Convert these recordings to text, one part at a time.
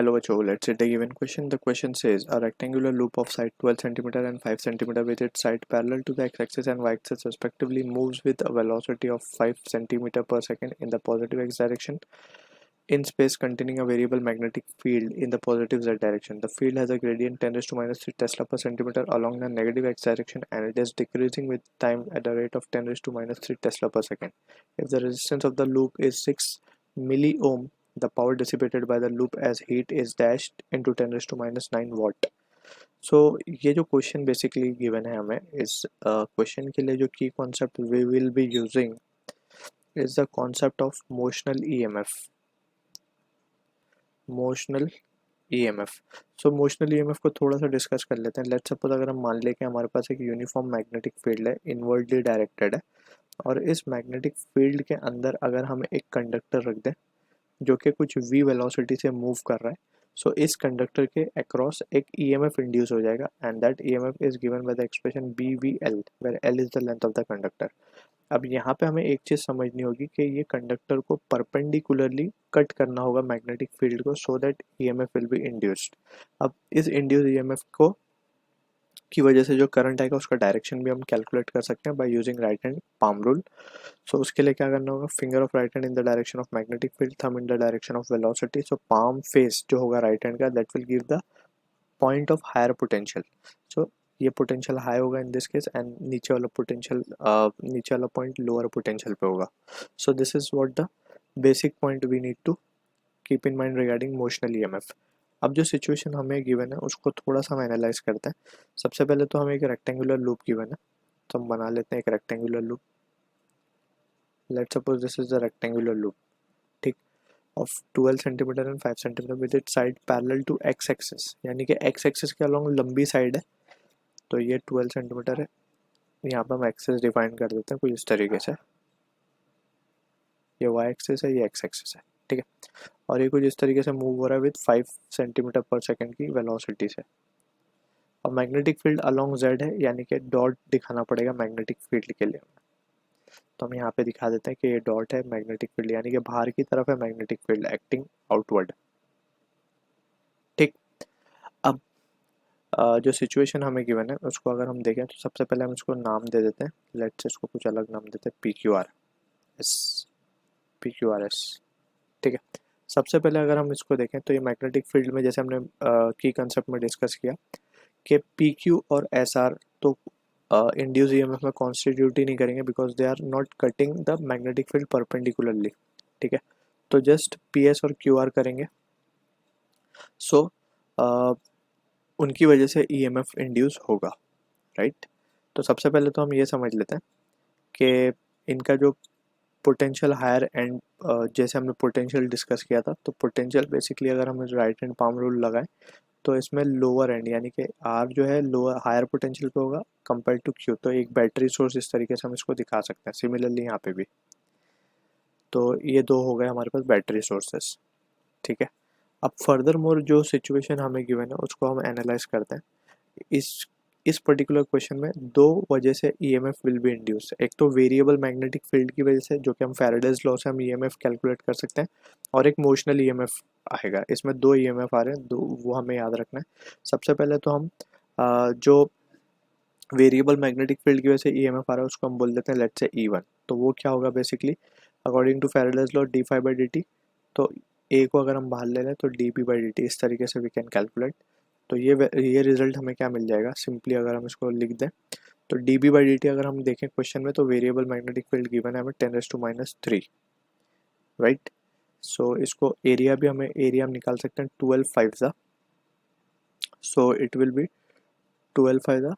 Hello बच्चों, let's see the given question. The question says a rectangular loop of side 12 cm and 5 cm with its side parallel to the x-axis and y-axis respectively moves with a velocity of 5 cm per second in the positive x direction in space containing a variable magnetic field in the positive z direction. The field has a gradient 10 raised to minus 3 Tesla per centimeter along the negative x direction and it is decreasing with time at a rate of 10 raised to minus 3 Tesla per second. If the resistance of the loop is 6 milliohm, the power dissipated by the loop as heat is dashed into 10 raised to minus 9 watt. So ये जो question basically given है हमें, इस question के लिए जो की concept we will be using is the concept of motional EMF. Motional EMF. So motional EMF को थोड़ा सा डिस्कस कर लेते हैं. लेट्स सपोज अगर हम मान लें कि हमारे पास एक यूनिफॉर्म मैग्नेटिक फील्ड है, इनवर्डली डायरेक्टेड है, और इस मैग्नेटिक फील्ड के अंदर अगर हम एक कंडक्टर रख दें जो कि कुछ v वेलोसिटी से मूव कर रहा है, सो इस कंडक्टर के अक्रॉस एक ईएमएफ इंड्यूस हो जाएगा and that EMF is given by the expression BVL where L is the length of the conductor. अब यहाँ पे हमें एक चीज़ समझनी होगी कि ये कंडक्टर को परपेंडिकुलरली कट करना होगा मैग्नेटिक फील्ड को so that EMF will be induced. अब इस इंड्यूस ईएमएफ को की वजह से जो करंट आएगा उसका डायरेक्शन भी हम कैलकुलेट कर सकते हैं by using right hand palm rule. So उसके लिए क्या करना होगा, finger of right hand in the direction of magnetic field, thumb in the direction of velocity. So palm face जो होगा राइट हैंड का, that will give the point of higher potential. So ये potential high होगा in this case and नीचे वाला potential नीचे वाला point lower potential पे होगा. So this is what the basic point we need to keep in mind regarding motional EMF. अब जो सिचुएशन हमें गिवन है उसको थोड़ा सा हम एनालाइज करते हैं. सबसे पहले तो हमें एक रेक्टेंगुलर लूप गिवन है, तो हम बना लेते हैं एक rectangular loop. Let's suppose this is the rectangular loop, ठीक, of 12 centimetre and 5 centimetre with it side parallel to x axis, यानी कि एक्स एक्सिस के अलोंग लंबी साइड है. तो ये 12 सेंटीमीटर है. यहाँ पर हम एक्सिस डिफाइन कर देते हैं कुछ इस तरीके से. ये वाई एक्सिस है, ये एक्स एक्सिस है, ठीक है. और ये कुछ इस तरीके से मूव हो रहा है विद 5 सेंटीमीटर पर सेकेंड की वेलोसिटी से. और मैग्नेटिक फील्ड अलोंग जेड है, यानी कि डॉट दिखाना पड़ेगा मैग्नेटिक फील्ड के लिए. तो हम यहाँ पे दिखा देते हैं कि ये डॉट है मैग्नेटिक फील्ड, यानी कि बाहर की तरफ है मैग्नेटिक फील्ड एक्टिंग आउटवर्ड, ठीक. अब जो सिचुएशन हमें गिवन है उसको अगर हम देखें तो सबसे पहले हम इसको नाम दे देते हैं. लेट्स इसको कुछ अलग नाम देते हैं, PQRS, PQRS, ठीक है. सबसे पहले अगर हम इसको देखें तो ये मैग्नेटिक फील्ड में जैसे हमने की कंसेप्ट में डिस्कस किया कि PQ और SR तो इंड्यूस ईएमएफ में कॉन्स्टिट्यूट ही नहीं करेंगे because they are not cutting the magnetic field perpendicularly, ठीक है. तो जस्ट PS और QR करेंगे. सो उनकी वजह से ईएमएफ इंड्यूस होगा, राइट. तो सबसे पहले तो हम ये समझ लेते हैं कि इनका जो पोटेंशियल हायर एंड, जैसे हमने पोटेंशियल डिस्कस किया था, तो पोटेंशियल बेसिकली अगर हम राइट हैंड पाम रूल लगाएं तो इसमें लोअर एंड यानी कि R जो है लोअर हायर पोटेंशियल पे होगा कंपेयर टू Q. तो एक बैटरी सोर्स इस तरीके से हम इसको दिखा सकते हैं. सिमिलरली यहाँ पे भी, तो ये दो हो गए हमारे पास बैटरी सोर्सेस, ठीक है. अब फर्दर मोर जो सिचुएशन हमें गिवन है उसको हम एनालाइज करते हैं. इस पर्टिकुलर क्वेश्चन में दो वजह से ईएमएफ विल बी इंड्यूस. एक तो वेरिएबल मैग्नेटिक फील्ड की वजह से जो कि हम फैराडेज लॉ से हम ईएमएफ कैलकुलेट कर सकते हैं, और एक मोशनल ईएमएफ आएगा. इसमें दो ईएमएफ आ रहे हैं, दो वो हमें याद रखना है. सबसे पहले तो हम जो वेरिएबल मैग्नेटिक फील्ड की वजह से ईएमएफ आ रहा है उसको हम बोल देते हैं लेट्स से E1. तो वो क्या होगा basically according to Faraday's law d∅dt. तो ए को अगर हम बाहर ले लें तो dp/dt, इस तरीके से वी कैन कैलकुलेट. तो ये रिजल्ट हमें क्या मिल जाएगा, सिंपली अगर हम इसको लिख दें तो dp/dt अगर हम देखें क्वेश्चन में तो वेरिएबल मैग्नेटिक फील्ड गिवन है हमें 10⁻⁻3, राइट. सो इसको एरिया भी हमें एरिया हम निकाल सकते हैं 12 5 so it will B 12 5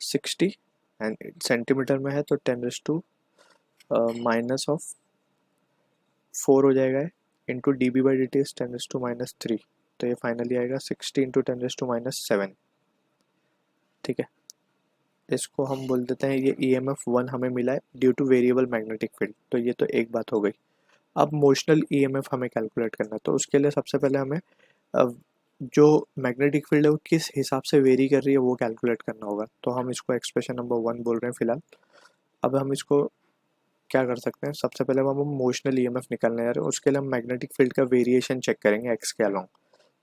60 and centimetre में है तो 10⁻⁻4 हो जाएगा इंटू dp/dt इज 10⁻⁻3. तो ये फाइनली आएगा 60 इंटू 10⁻⁻7, ठीक है. इसको हम बोल देते हैं ये EMF 1 हमें मिला है due two variable magnetic field. तो ये तो एक बात हो गई. अब मोशनल EMF हमें कैलकुलेट करना है. तो उसके लिए सबसे पहले हमें जो मैग्नेटिक फील्ड है वो किस हिसाब से वेरी कर रही है वो कैलकुलेट करना होगा. तो हम इसको एक्सप्रेशन नंबर 1 बोल रहे हैं फिलहाल. अब हम इसको क्या कर सकते हैं, सबसे पहले हम मोशनल EMF निकालने जा रहे हैं. उसके लिए हम मैग्नेटिक फील्ड का वेरिएशन चेक करेंगे एक्स के अलोंग.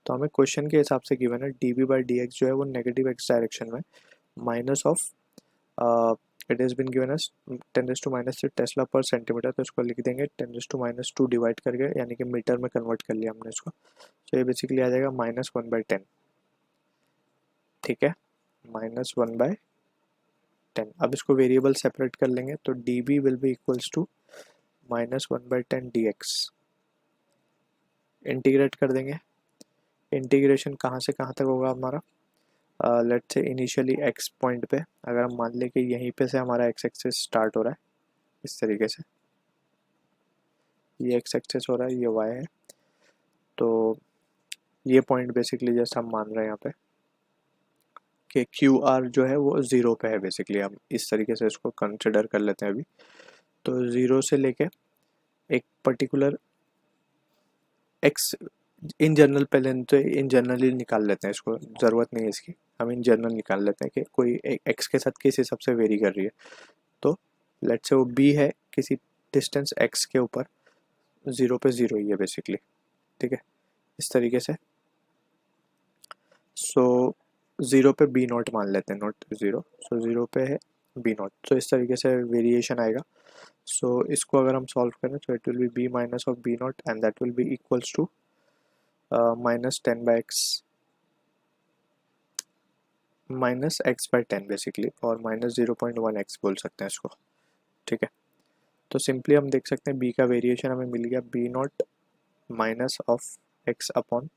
तो हमें क्वेश्चन के हिसाब से गिवन है D B by D X जो है वो नेगेटिव एक्स डायरेक्शन में minus of it is been given as 10⁻³ tesla per centimetre, तो इसको लिख देंगे 10⁻² डिवाइड करके, यानी कि मीटर में कन्वर्ट कर लिया हमने इसको, तो ये बेसिकली आ जाएगा -1/10। ठीक है, -1/10। अब इसको वेरिएबल सेपरेट कर लेंगे, तो D B will be equals to -1/10 D X. Integrate कर देंगे, इंटीग्रेशन कहाँ से कहाँ तक होगा हमारा, let's say initially x point पे, अगर हम मान लें कि यहीं पे से हमारा एक्स एक्सिस स्टार्ट हो रहा है इस तरीके से, ये एक्स एक्सिस हो रहा है, ये वाई है, तो ये पॉइंट बेसिकली जैसे हम मान रहे हैं यहाँ पे कि क्यू आर जो है वो 0 पे है, बेसिकली हम इस तरीके से इसको कंसिडर कर लेते हैं अभी। तो 0 से लेके एक पर्टिकुलर एक्स, इन जनरल पहले तो इन जनरल ही निकाल लेते हैं, इसको ज़रूरत नहीं है इसकी, हम इन जनरल निकाल लेते हैं कि कोई एक्स के साथ किस हिसाब से वेरी कर रही है। तो लेट्स से वो बी है किसी डिस्टेंस एक्स के ऊपर, 0 पे 0 ही है बेसिकली। ठीक है, इस तरीके से। सो 0 पे बी नॉट मान लेते हैं, नॉट 0, सो 0 पे है बी नॉट, तो इस तरीके से वेरिएशन आएगा। सो इसको अगर हम सॉल्व करें तो it will be B minus of B not and that will be equals to -10/x -x/10 basically, और -0.1x बोल सकते हैं इसको। ठीक है, तो सिंपली हम देख सकते हैं b का वेरिएशन हमें मिल गया b not minus of x/10।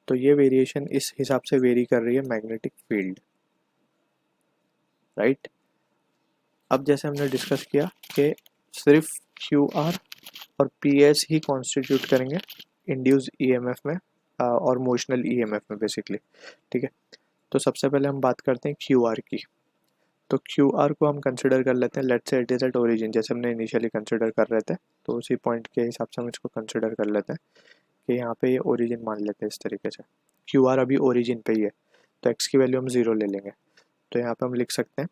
तो ये वेरिएशन इस हिसाब से वेरी कर रही है मैग्नेटिक फील्ड, राइट। अब जैसे हमने डिस्कस किया कि सिर्फ QR और PS ही कॉन्स्टिट्यूट करेंगे इंड्यूस EMF में और मोशनल EMF में बेसिकली। ठीक है, तो सबसे पहले हम बात करते हैं QR की। तो QR को हम कंसिडर कर लेते हैं, let's say it is at origin, जैसे हमने इनिशियली कंसिडर कर रहे थे, तो उसी पॉइंट के हिसाब से हम इसको कंसिडर कर लेते हैं कि यहाँ पे ये ओरिजिन मान लेते हैं इस तरीके से। QR अभी ओरिजिन पे ही है, तो x की वैल्यू हम 0 ले लेंगे। तो यहाँ पे हम लिख सकते हैं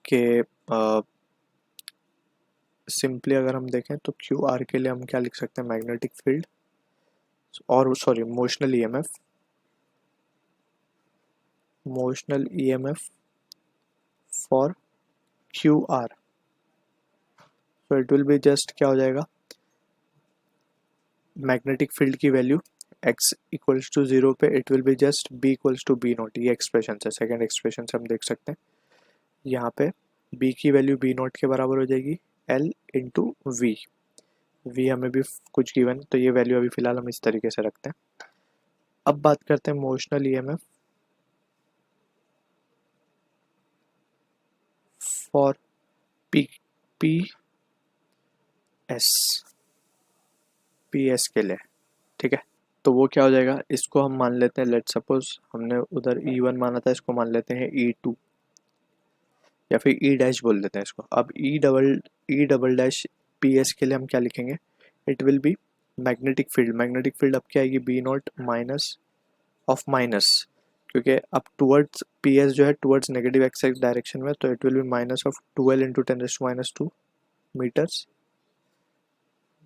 कि सिंपली अगर हम देखें तो QR के लिए हम क्या लिख सकते हैं, मैग्नेटिक फील्ड और sorry motional EMF for QR, तो इट विल बी जस्ट क्या हो जाएगा, मैग्नेटिक फील्ड की वैल्यू x इक्वल्स टू 0 पे it will be just b equals to b not. ये एक्सप्रेशन से, सेकेंड एक्सप्रेशन से हम देख सकते हैं यहाँ पे b की वैल्यू b नॉट के बराबर हो जाएगी l इंटू v। v हमें भी कुछ गिवन, तो ये वैल्यू अभी फिलहाल हम इस तरीके से रखते हैं। अब बात करते हैं मोशनल EMF फॉर PS के लिए। ठीक है, तो वो क्या हो जाएगा, इसको हम मान लेते हैं, लेट सपोज हमने उधर E1 माना था, इसको मान लेते हैं E2 या फिर E डैश बोल देते हैं इसको। अब E डबल डैश PS के लिए हम क्या लिखेंगे, it will B magnetic field अब क्या आएगी, B not minus of minus, क्योंकि अब टुवर्ड्स PS जो है टुवर्ड्स नेगेटिव एक्स डायरेक्शन में, तो it will be minus of 12 into 10⁻²मीटर्स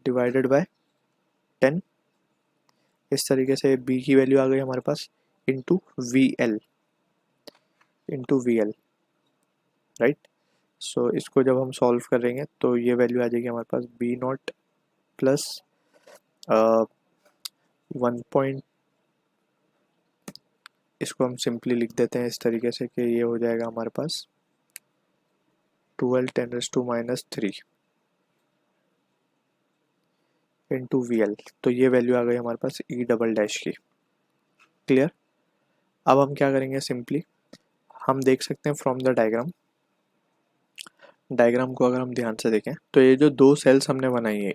डिवाइडेड बाय 10। इस तरीके से b की वैल्यू आ गई हमारे पास इंटू वी एल, राइट। सो इसको जब हम सॉल्व करेंगे तो ये वैल्यू आ जाएगी हमारे पास b नॉट प्लस 1 इसको हम सिंपली लिख देते हैं इस तरीके से कि ये हो जाएगा हमारे पास 12 10⁻³ इंटू VL। तो ये वैल्यू आ गई हमारे पास E डबल डैश की। क्लियर। अब हम क्या करेंगे, सिंपली हम देख सकते हैं फ्रॉम द डायग्राम को अगर हम ध्यान से देखें तो ये जो दो सेल्स हमने बनाई है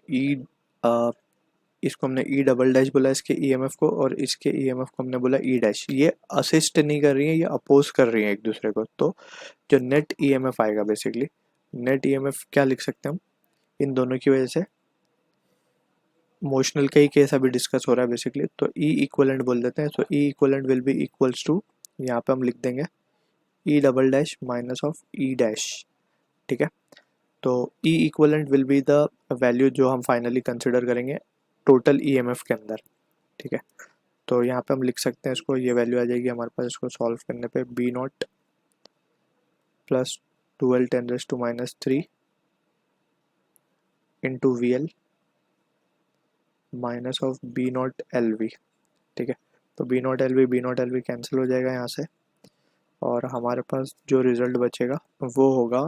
इसको हमने E डबल डैश बोला इसके EMF को, और इसके EMF को हमने बोला E डैश। ये असिस्ट नहीं कर रही है, ये अपोज कर रही है एक दूसरे को। तो जो नेट EMF आएगा बेसिकली, नेट EMF क्या लिख सकते हैं हम, इन दोनों की वजह से मोशनल का ही केस अभी डिस्कस हो रहा है बेसिकली, तो E इक्वलेंट बोल देते हैं। तो E equivalent will be equals to, यहाँ पे हम लिख देंगे E double dash minus of E dash. ठीक है, तो E equivalent will be the value जो हम फाइनली कंसिडर करेंगे टोटल EMF के अंदर। ठीक है, तो यहाँ पे हम लिख सकते हैं इसको, ये वैल्यू आ जाएगी हमारे पास इसको सॉल्व करने पे B not plus 12 10⁻³ into V L minus of B not L V. ठीक है, तो B not L V cancel हो जाएगा यहाँ से, और हमारे पास जो रिजल्ट बचेगा वो होगा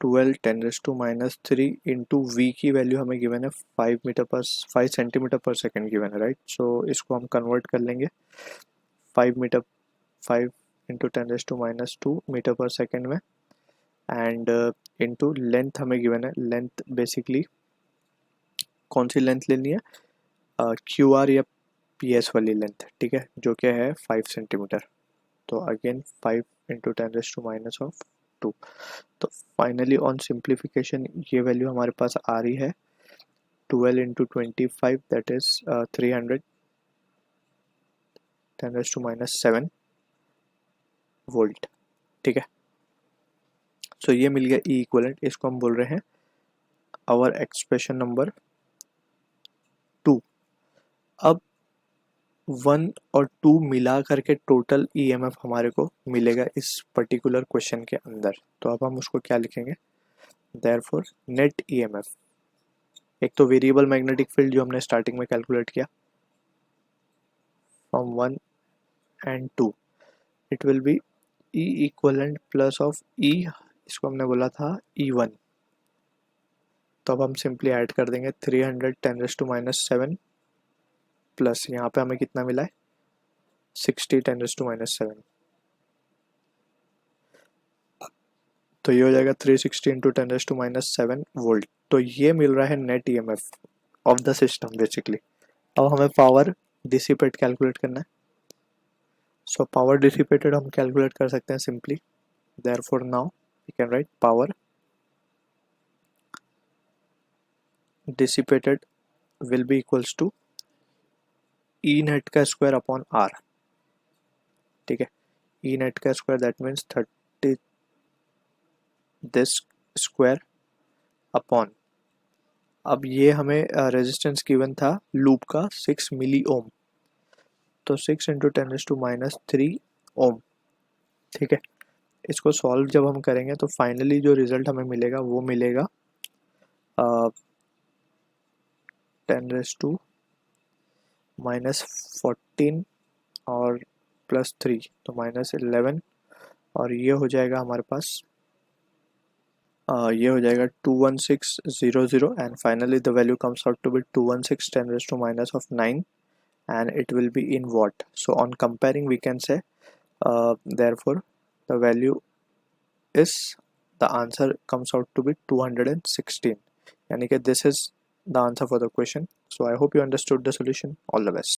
12 10⁻³ इंटू वी की वैल्यू हमें गिवन है 5 सेंटीमीटर पर सेकेंड गिवन है, राइट। सो इसको हम कन्वर्ट कर लेंगे 5 इंटू 10⁻² मीटर पर सेकेंड में, एंड इंटू लेंथ हमें गिवन है, लेंथ बेसिकली कौन सी लेंथ लेनी है, क्यू आर या पी एस वाली लेंथ, ठीक है, जो कि है 5 सेंटीमीटर। तो अगेन 5 इंटू 10⁻²। तो फाइनली ऑन सिंप्लीफिकेशन ये वैल्यू हमारे पास आ रही है 12 इंटू 25 दैट इज 300 10⁻⁷ वोल्ट। ठीक है, सो ये मिल गया ई इक्वलेंट, इसको हम बोल रहे हैं आवर एक्सप्रेशन नंबर 2। अब 1 और 2 मिला करके टोटल ईएमएफ हमारे को मिलेगा इस पर्टिकुलर क्वेश्चन के अंदर, तो अब हम उसको क्या लिखेंगे, देयरफॉर नेट ईएमएफ, एक तो वेरिएबल मैग्नेटिक फील्ड जो हमने स्टार्टिंग में कैलकुलेट किया from 1 and 2, it will be E equivalent plus of E, इसको हमने बोला था E1, तो अब हम सिंपली ऐड कर देंगे 300 10⁻⁷ प्लस यहाँ पे हमें कितना मिला है 60 10⁻⁷, तो ये हो जाएगा 360 इंटू 10⁻⁷ वोल्ट। तो ये मिल रहा है net EMF of the system basically. अब हमें पावर डिसिपेट कैलकुलेट करना है, सो पावर डिसिपेटेड हम कैलकुलेट कर सकते हैं simply, therefore now we can write power dissipated will be equals to E net का स्क्वायर अपॉन R। ठीक है, E net का square that means 30 this square upon, अब ये हमें रेजिस्टेंस गिवन था लूप का 6 मिली ओम, तो 6 इंटू 10⁻³ ओम। ठीक है, इसको सॉल्व जब हम करेंगे तो फाइनली जो रिजल्ट हमें मिलेगा वो मिलेगा 10⁻14 और प्लस 3 तो -11, और ये हो जाएगा हमारे पास ये हो जाएगा 21600, and finally the value comes out to be 216 10⁻⁹ and it will be in watt. So on comparing we can say therefore the value is, the answer comes out to be 216, yani कि this is the answer for the question. So I hope you understood the solution. All the best.